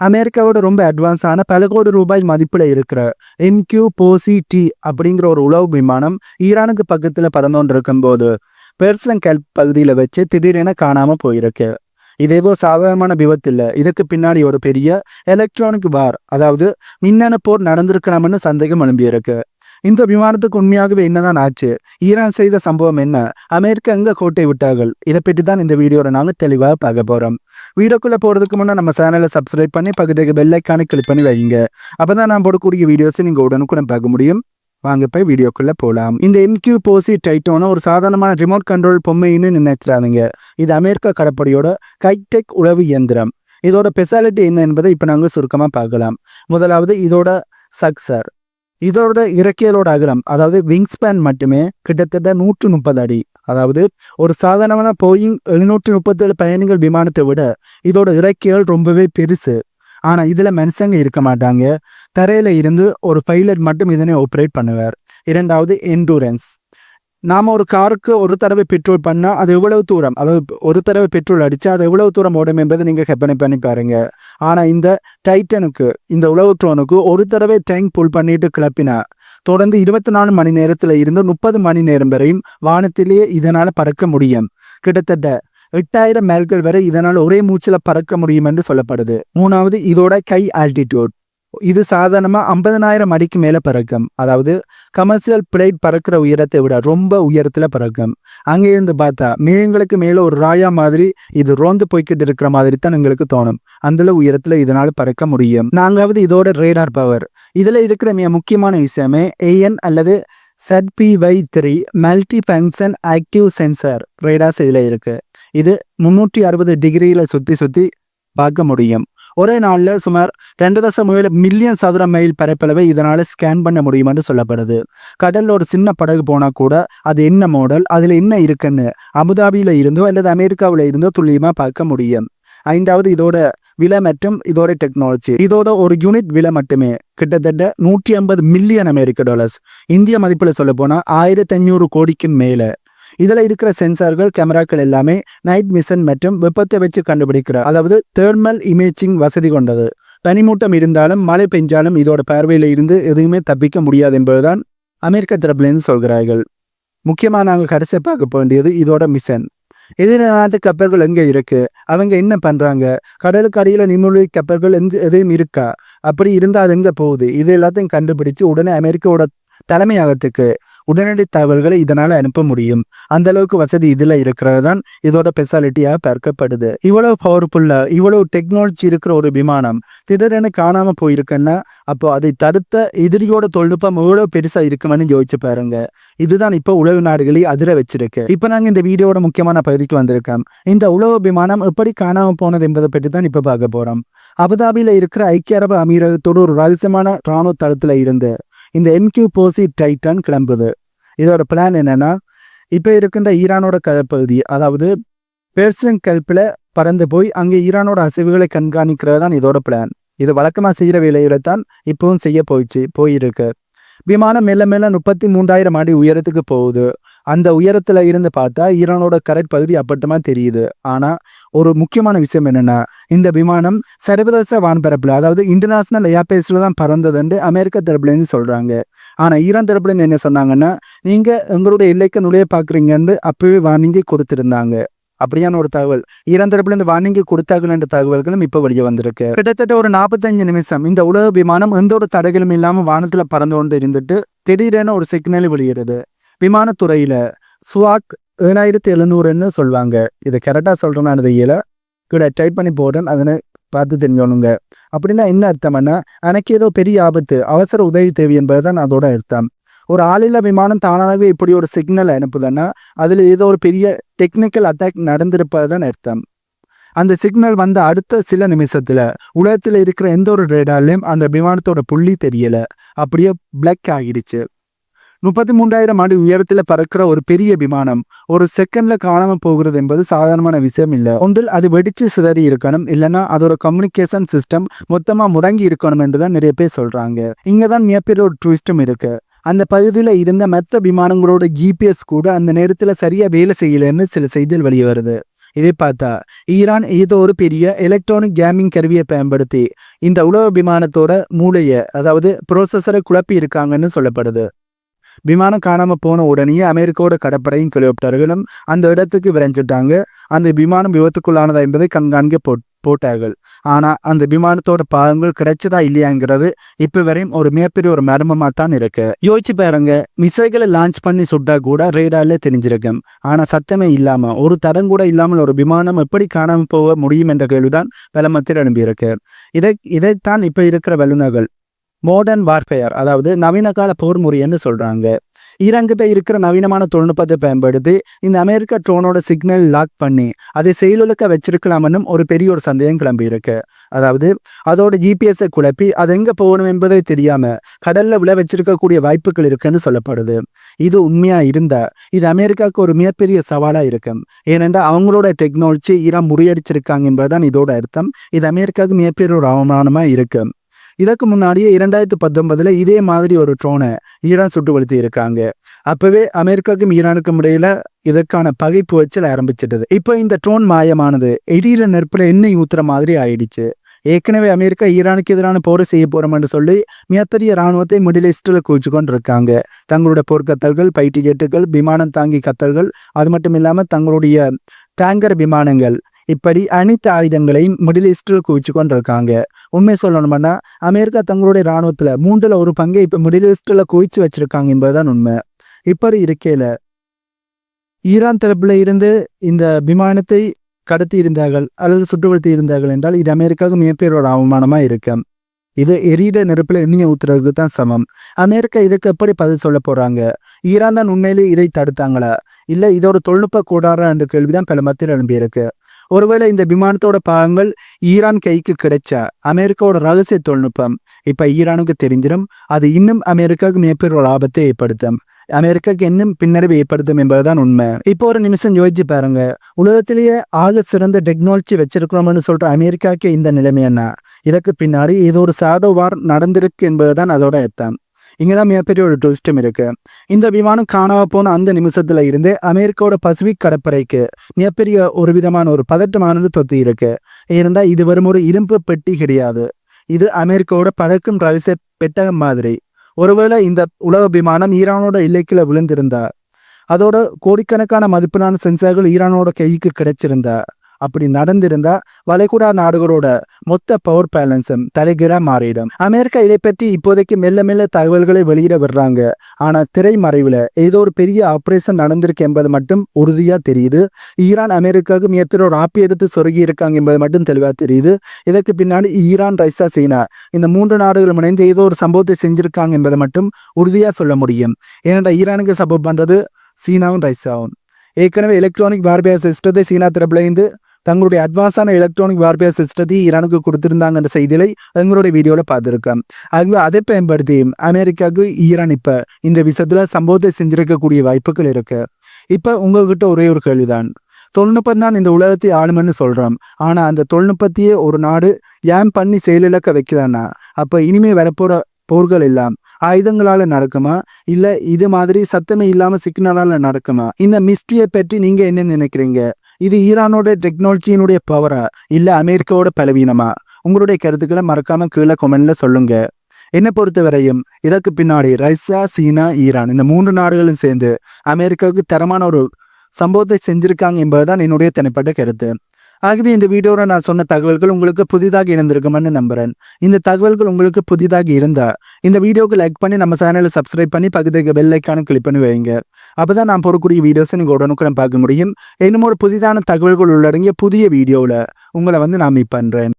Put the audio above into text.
அமெரிக்காவோட ரொம்ப அட்வான்ஸான பல கோடி ரூபாய் மதிப்பில் இருக்கிற MQ-40T அப்படிங்கிற ஒரு உளவு விமானம் ஈரானுக்கு பக்கத்தில் பறந்தோன்று இருக்கும்போது பெர்சியன் கல்ஃப் பகுதியில் வச்சு திடீரென காணாமல் போயிருக்கு. இது ஏதோ சாதாரணமான விபத்து இல்லை. இதுக்கு பின்னாடி ஒரு பெரிய எலக்ட்ரானிக் வார், அதாவது மின்னணு போர் நடந்திருக்கலாம்னு சந்தேகம் எழும்பியிருக்கு. இந்த விமானத்துக்கு உண்மையாகவே என்னதான் ஆச்சு? ஈரான் செய்த சம்பவம் என்ன? அமெரிக்கா எங்க கோட்டை விட்டார்கள்? இதை பற்றி தான் இந்த வீடியோவில் நாங்கள் தெளிவாக பார்க்க போகிறோம். வீடியோக்குள்ளே போகிறதுக்கு முன்னே நம்ம சேனலை சப்ஸ்கிரைப் பண்ணி பக்கத்துக்கு பெல் ஐக்கானை கிளிக் பண்ணி வைங்க. அப்போ தான் நான் போடக்கூடிய வீடியோஸை நீங்கள் உடனுக்குடன் பார்க்க முடியும். வாங்க போய் வீடியோக்குள்ளே போகலாம். இந்த MQ-40 டைட்டோன ஒரு சாதாரணமான ரிமோட் கண்ட்ரோல் பொம்மைன்னு நினைக்கிறாங்க. இது அமெரிக்கா கடற்படையோட ஹைடெக் உளவு இயந்திரம். இதோட ஸ்பெஷாலிட்டி என்ன என்பதை இப்போ நாங்கள் சுருக்கமாக பார்க்கலாம். முதலாவது இதோட சக்சர். இதோட இறக்கையலோட அகலம், அதாவது விங்ஸ்பேன் மட்டுமே கிட்டத்தட்ட 130 அடி. அதாவது ஒரு சாதாரணமான போயிங் 737 பயணிகள் விமானத்தை விட இதோட இறக்கையல் ரொம்பவே பெருசு. ஆனால் இதில் மனுஷங்க இருக்க மாட்டாங்க. தரையில் இருந்து ஒரு பைலட் மட்டும் இதனை ஆப்ரேட் பண்ணுவார். இரண்டாவது என்டூரன்ஸ். நாம் ஒரு காருக்கு ஒரு தடவை பெட்ரோல் பண்ணால் அது எவ்வளவு தூரம், அதாவது ஒரு தடவை பெட்ரோல் அடித்தா அது எவ்வளவு தூரம் ஓடும் என்பதை நீங்கள் கற்பனை பண்ணி பாருங்க. ஆனால் இந்த டைட்டனுக்கு, இந்த உளவு ட்ரோனுக்கு ஒரு தடவை டேங்க் புல் பண்ணிட்டு கிளப்பினா தொடர்ந்து 24 மணி நேரத்தில் இருந்து 30 மணி நேரம் வரையும் வானத்திலேயே இதனால் பறக்க முடியும். கிட்டத்தட்ட 8000 மைல்கள் வரை இதனால் ஒரே மூச்சில் பறக்க முடியும் என்று சொல்லப்படுது. மூணாவது இதோட கை ஆல்டிடியூட். இது சாதாரணமாக 50,000 அடிக்கு மேலே பறக்கும். அதாவது கமர்ஷியல் பிளைட் பறக்கிற உயரத்தை விட ரொம்ப உயரத்தில் பறக்கும். அங்கே இருந்து பார்த்தா மேகங்களுக்கு மேலே ஒரு ராயா மாதிரி இது ரோந்து போய்கிட்டு இருக்கிற மாதிரி தான் எங்களுக்கு தோணும். அந்தளவு உயரத்தில் இதனால் பறக்க முடியும். நான்காவது இதோட ரேடார் பவர். இதில் இருக்கிற மிக முக்கியமான விஷயமே AN அல்லது ZPY-3 multi function active sensor radars இதில் இருக்குது. இது 360 டிகிரியில் சுற்றி பார்க்க முடியும். ஒரே நாளில் சுமார் 2.7 மில்லியன் சதுர மைல் பரப்பளவை இதனால் ஸ்கேன் பண்ண முடியும் என்று சொல்லப்படுது. கடலில் ஒரு சின்ன படகு போனால் கூட அது என்ன மாடல், அதில் என்ன இருக்குன்னு அபுதாபியில் இருந்தோ அல்லது அமெரிக்காவில் இருந்தோ துல்லியமாக பார்க்க முடியும். ஐந்தாவது இதோட விலை மற்றும் இதோட டெக்னாலஜி. இதோட ஒரு யூனிட் விலை மட்டுமே கிட்டத்தட்ட 150 மில்லியன் அமெரிக்க டாலர்ஸ். இந்திய மதிப்பில் சொல்ல போனால் 1500 கோடிக்கு மேலே. இதில் இருக்கிற சென்சார்கள், கேமராக்கள் எல்லாமே நைட் மிஷன் மற்றும் வெப்பத்தை வச்சு கண்டுபிடிக்கிற, அதாவது தேர்மல் இமேஜிங் வசதி கொண்டது. பனிமூட்டம் இருந்தாலும் மழை பெஞ்சாலும் இதோட பார்வையில் இருந்து எதுவுமே தப்பிக்க முடியாது என்பதுதான் அமெரிக்க தரப்புலேருந்து சொல்கிறார்கள். முக்கியமாக நாங்கள் கடைசியாக பார்க்க வேண்டியது இதோட மிஷன். எதிர நாட்டு கப்பல்கள் எங்கே இருக்குது, அவங்க என்ன பண்ணுறாங்க, கடலுக்கு அடியில் நிம்மொழி கப்பல்கள் எதையும் இருக்கா, அப்படி இருந்தால் அது எங்கே போகுது, இது எல்லாத்தையும் கண்டுபிடிச்சு உடனே அமெரிக்காவோட தலைமையகத்துக்கு உடனடி தகவல்களை இதனால் அனுப்ப முடியும். அந்த அளவுக்கு வசதி இதில் இருக்கிறது தான் இதோட ஸ்பெஷாலிட்டியாக பார்க்கப்படுது. இவ்வளவு பவர்ஃபுல்லாக, இவ்வளவு டெக்னாலஜி இருக்கிற ஒரு விமானம் திடீரென காணாமல் போயிருக்குன்னா அப்போ அதை தடுத்த எதிரியோட தொழில்நுட்பம் எவ்வளோ பெருசாக இருக்குமென்னு யோசிச்சு பாருங்க. இதுதான் இப்போ உலக நாடுகளை அதிர வச்சிருக்கு. இப்போ நாங்கள் இந்த வீடியோட முக்கியமான பகுதிக்கு வந்திருக்கோம். இந்த உலக விமானம் எப்படி காணாமல் போனது என்பதை பற்றி தான் இப்போ பார்க்க போகிறோம். அபுதாபியில் இருக்கிற ஐக்கிய அரபு அமீரகத்தோடு ஒரு ரகசியமான இராணுவ தளத்தில் இருந்து இந்த MQ-40 டைட்டன் கிளம்புது. இதோட பிளான் என்னன்னா, இப்போ இருக்கின்ற ஈரானோட கடற்பகுதி, அதாவது பெர்சியன் கல்ஃபில் பறந்து போய் அங்கே ஈரானோட அசைவுகளை கண்காணிக்கிறது தான் இதோட பிளான். இது வழக்கமாக செய்கிற வேலையில தான் இப்பவும் செய்ய போயிருக்கு. விமானம் மெல்ல மெல்ல 33,000 அடி உயரத்துக்கு போகுது. அந்த உயரத்தில் இருந்து பார்த்தா ஈரானோட கடற்பகுதி அப்பட்டமாக தெரியுது. ஆனால் ஒரு முக்கியமான விஷயம் என்னென்னா, இந்த விமானம் சர்வதேச வான்பரப்பில், அதாவது இன்டர்நேஷ்னல் ஏர்பேஸில் தான் பறந்ததுன்னு அமெரிக்க தரப்புலேருந்து சொல்கிறாங்க. ஆனால் ஈரான் தரப்புலேருந்து என்ன சொன்னாங்கன்னா, நீங்கள் எங்களுடைய எல்லைக்கு நுழைய பார்க்குறீங்கன்னு அப்பவே வார்னிங்கி கொடுத்துருந்தாங்க. அப்படியான ஒரு தகவல் ஈரான் தரப்புலேருந்து வார்னிங்கி கொடுத்தார்கள் என்ற தகவல்களும் இப்போ வெளியே வந்திருக்கு. கிட்டத்தட்ட ஒரு 45 நிமிஷம் இந்த உலக விமானம் எந்த ஒரு தடைகளும் இல்லாமல் வானத்தில் பறந்து கொண்டு இருந்துட்டு திடீரென ஒரு சிக்னல் வெளியிடுது. விமானத்துறையில் ஸ்வாக் 7700ன்னு சொல்லுவாங்க. இதை கரெக்டாக சொல்கிறேன்னு தெரியல, கூட டைப் பண்ணி போடுறேன், அதனை பார்த்து தெரிஞ்சோனுங்க. அப்படின்னா என்ன அர்த்தம்னா, எனக்கு ஏதோ பெரிய ஆபத்து, அவசர உதவி தேவை என்பது தான் அதோட அர்த்தம். ஒரு ஆளில்லா விமானம் தானாகவே இப்படி ஒரு சிக்னல் அனுப்புதுன்னா அதில் ஏதோ ஒரு பெரிய டெக்னிக்கல் அட்டாக் நடந்திருப்பது தான் அர்த்தம். அந்த சிக்னல் வந்த அடுத்த சில நிமிஷத்தில் உலகத்தில் இருக்கிற எந்த ஒரு ரேடார்லையும் அந்த விமானத்தோட புள்ளி தெரியலை, அப்படியே பிளாக் ஆகிடுச்சு. 33,000 அடி உயரத்தில் பறக்கிற ஒரு பெரிய விமானம் ஒரு செகண்ட்ல காணாமல் போகிறது என்பது சாதாரணமான விஷயம் இல்லை. ஒன்றில் அது வெடிச்சு சிதறி இருக்கணும், இல்லைன்னா அதோட கம்யூனிகேஷன் சிஸ்டம் மொத்தமாக முடங்கி இருக்கணும் என்று தான் நிறைய பேர் சொல்கிறாங்க. இங்கே தான் மிகப்பெரிய ஒரு ட்விஸ்டும் இருக்குது. அந்த பகுதியில் இருந்த மற்ற விமானங்களோட GPS கூட அந்த நேரத்தில் சரியாக வேலை செய்யலைன்னு சில செய்திகள் வெளியே வருது. இதை பார்த்தா ஈரான் ஏதோ ஒரு பெரிய எலக்ட்ரானிக் கேமிங் கருவியை பயன்படுத்தி இந்த உளவு விமானத்தோட மூளையை அதாவது ப்ரோசஸரை குழப்பி இருக்காங்கன்னு சொல்லப்படுது. விமானம் காணாம போன உடனே அமெரிக்காவோட கடற்படையும் ஹெலிகாப்டர்களும் அந்த இடத்துக்கு விரைஞ்சிட்டாங்க. அந்த விமானம் விபத்துக்குள்ளானதா என்பதை கண்காணிக்க போட்டார்கள். ஆனா அந்த விமானத்தோட பாகங்கள் கிடைச்சதா இல்லையாங்கிறது இப்ப வரையும் ஒரு மிகப்பெரிய ஒரு மர்மமா தான் இருக்கு. யோசிச்சு பாருங்க, மிசைல்களை லான்ச் பண்ணி சுட்டா கூட ரேடார்ல தெரிஞ்சிருக்கும். ஆனா சத்தமே இல்லாம ஒரு தடம் கூட இல்லாமல் ஒரு விமானம் எப்படி காணாம போக முடியும் என்ற கேள்விதான் பலமத்தில் எழும்பியிருக்கு. இதைத்தான் இப்ப இருக்கிற வல்லுநர்கள் மாடர்ன் வார்ஃபேர் அதாவது நவீன கால போர் முறைன்னு சொல்றாங்க. ஈரான் கிட்ட இருக்கிற நவீனமான தொழில்நுட்பத்தை பயன்படுத்தி இந்த அமெரிக்கா ட்ரோனோட சிக்னல் லாக் பண்ணி அதை செயலுக்க வச்சிருக்கலாம்னு ஒரு பெரிய ஒரு சந்தேகம் கிளம்பி இருக்கு. அதாவது அதோட ஜிபிஎஸ்ஸை குழப்பி அது எங்க போகணும் என்பதை தெரியாம கடல்ல விழ வச்சிருக்கக்கூடிய வாய்ப்புகள் இருக்குன்னு சொல்லப்படுது. இது உண்மையா இருந்தா இது அமெரிக்காவுக்கு ஒரு மிகப்பெரிய சவாலா இருக்கும். ஏனென்றால் அவங்களோட டெக்னாலஜி ஈரான் முறியடிச்சிருக்காங்க என்பதுதான் இதோட அர்த்தம். இது அமெரிக்காவுக்கு மிகப்பெரிய ஒரு அவமானமா இருக்கு. இதற்கு முன்னாடியே 2019 இதே மாதிரி ஒரு ட்ரோனை ஈரான் சுட்டு வலுத்தி இருக்காங்க. அப்பவே அமெரிக்காவுக்கும் ஈரானுக்கும் இடையில இதற்கான பகைப்பு வச்சல் ஆரம்பிச்சிட்டது. இப்போ இந்த ட்ரோன் மாயமானது எரியிற நெருப்புல எண்ணெய் ஊத்துற மாதிரி ஆயிடுச்சு. ஏற்கனவே அமெரிக்கா ஈரானுக்கு எதிரான போரை செய்ய போறோம்னு சொல்லி மிகப்பெரிய இராணுவத்தை மிடில் ஈஸ்ட்ல குவிச்சு கொண்டு இருக்காங்க. தங்களுடைய போர்க்கத்தல்கள், பைட்டி ஜெட்டுகள், விமானம் தாங்கி கத்தல்கள், அது மட்டும் இல்லாம தங்களுடைய டேங்கர் விமானங்கள், இப்படி அனைத்து ஆயுதங்களையும் மிடில் ஈஸ்டில் குவிச்சு கொண்டு இருக்காங்க. உண்மை சொல்லணும்னா அமெரிக்கா தங்களுடைய இராணுவத்துல 1/3 பங்கை இப்ப மிடில் ஈஸ்டில் குவிச்சு வச்சிருக்காங்க என்பதுதான் உண்மை. இப்படி இருக்கையில ஈரான் தரப்புல இருந்து இந்த விமானத்தை கடத்தி இருந்தார்கள் அல்லது சுட்டுவடுத்தி இருந்தார்கள் என்றால் இது அமெரிக்காவுக்கு மிகப்பெரிய ஒரு அவமானமா இருக்கு. இது எரியிட நெருப்புல எண்ணெய் ஊத்துறதுக்கு தான் சமம். அமெரிக்கா இதுக்கு எப்படி பதில் சொல்ல போறாங்க? ஈரான் தான் உண்மையிலே இதை தடுத்தாங்களா, இல்ல இதோட தொழில்நுட்ப கூடாரா என்ற கேள்விதான் பல மத்தியில் எழும்பியிருக்கு. ஒருவேளை இந்த விமானத்தோட பாகங்கள் ஈரான் கைக்கு கிடைச்சா அமெரிக்காவோட ரகசிய தொழில்நுட்பம் இப்ப ஈரானுக்கு தெரிஞ்சிடும். அது இன்னும் அமெரிக்காவுக்கு மிகப்பெரிய ஒரு ஆபத்தை ஏற்படுத்தும். அமெரிக்காவுக்கு இன்னும் பின்னடைவை ஏற்படுத்தும் என்பதுதான் உண்மை. இப்போ ஒரு நிமிஷம் யோசிச்சு பாருங்க, உலகத்திலேயே ஆக சிறந்த டெக்னாலஜி வச்சிருக்கிறோம்னு சொல்ற அமெரிக்காவுக்கு இந்த நிலைமை என்ன? இதற்கு பின்னாடி ஏதோ ஒரு ஷேடோ வார் நடந்திருக்கு என்பதுதான் அதோட அர்த்தம். இங்கதான் மிகப்பெரிய ஒரு ட்விஸ்டும் இருக்கு. இந்த விமானம் காணாம போன அந்த நிமிஷத்துல இருந்து அமெரிக்காவோட பசிபிக் கடற்படைக்கு மிகப்பெரிய ஒரு விதமான ஒரு பதட்டமானது தொத்தி இருக்கு. ஏனென்றா இது வெறும் ஒரு இரும்பு பெட்டி கிடையாது. இது அமெரிக்காவோட பறக்கும் ரகசிய பெட்டகம் மாதிரி. ஒருவேளை இந்த உலக விமானம் ஈரானோட எல்லைக்குள்ள விழுந்திருந்தா, அதோட கோடிக்கணக்கான மதிப்பிலான சென்சார்கள் ஈரானோட கைக்கு கிடைச்சிருந்தா, அப்படி நடந்திருந்தா வளைகுடா நாடுகளோட மொத்த பவர் பேலன்ஸும் தலைகீழா மாறிடும். அமெரிக்கா இதை பற்றி இப்போதைக்கு மெல்ல மெல்ல தகவல்களை வெளியிட வர்றாங்க. ஆனா திரைமறைவுல ஏதோ ஒரு பெரிய ஆபரேஷன் நடந்திருக்கு என்பது மட்டும் உறுதியா தெரியுது. ஈரான் அமெரிக்காவுக்கு மிகப்பெரிய ஒரு ஆப்பி எடுத்து சொருகி இருக்காங்க என்பது மட்டும் தெளிவா தெரியுது. இதற்கு பின்னாடி ஈரான், ரஷ்யா, சீனா இந்த 3 நாடுகளும் இணைந்து ஏதோ ஒரு சம்பவத்தை செஞ்சிருக்காங்க என்பதை மட்டும் உறுதியா சொல்ல முடியும். ஏனென்றால் ஈரானுக்கு சப்போர்ட் பண்றது சீனாவும் ரஷ்யாவும். ஏற்கனவே எலக்ட்ரானிக் வார்ஃபேர் சிஸ்டத்தை சீனா தரப்புல இருந்து தங்களுடைய அட்வான்ஸான எலக்ட்ரானிக் வார்ஃபேர் சிஸ்டத்தை ஈரானுக்கு கொடுத்திருந்தாங்க என்ற செய்திகளை எங்களுடைய வீடியோவில் பார்த்துருக்கோம். ஆகவே அதை பயன்படுத்தி அமெரிக்காவுக்கு ஈரான் இப்போ இந்த விஷயத்தில் சம்பவத்தை செஞ்சிருக்கக்கூடிய வாய்ப்புகள் இருக்கு. இப்போ உங்ககிட்ட ஒரே ஒரு கேள்விதான், தொழில்நுட்பம் தான் இந்த உலகத்தை ஆளுமென்னு சொல்கிறோம். ஆனால் அந்த தொழில்நுட்பத்தையே ஒரு நாடு ஏன் பண்ணி செயலிழக்க வைக்கலான்னா அப்போ இனிமேல் வரப்போகிற போர்கள் எல்லாம் ஆயுதங்களால நடக்குமா, இல்ல இது மாதிரி சத்தமே இல்லாம சிக்னலால நடக்குமா? இந்த மிஸ்ட்ரியை பற்றி நீங்க என்ன நினைக்கிறீங்க? இது ஈரானோட டெக்னாலஜியினுடைய பவரா, இல்ல அமெரிக்காவோட பலவீனமா? உங்களுடைய கருத்துக்களை மறக்காம கீழே கமெண்ட்ல சொல்லுங்க. என்னை பொறுத்தவரையும் இதற்கு பின்னாடி ரஷ்யா, சீனா, ஈரான் இந்த 3 நாடுகளும் சேர்ந்து அமெரிக்காவுக்கு தரமான ஒரு சம்பவத்தை செஞ்சிருக்காங்க என்பதுதான் என்னுடைய தனிப்பட்ட கருத்து. ஆகவே இந்த வீடியோவில் நான் சொன்ன தகவல்கள் உங்களுக்கு புதிதாக இருந்திருக்குமென்னு நம்புறேன். இந்த தகவல்கள் உங்களுக்கு புதிதாக இருந்தா இந்த வீடியோக்கு லைக் பண்ணி நம்ம சேனலை சப்ஸ்கிரைப் பண்ணி பக்கத்துக்கு பெல் ஐக்கானை கிளிக் பண்ணி வைங்க. அப்பதான் நான் போடக்கூடிய வீடியோஸை நீங்கள் உடனுக்குடன் பார்க்க முடியும். இன்னும் ஒரு புதிதான தகவல்கள் உள்ளடங்கிய புதிய வீடியோவில் உங்களை நான் மீட் பண்ணுறேன்.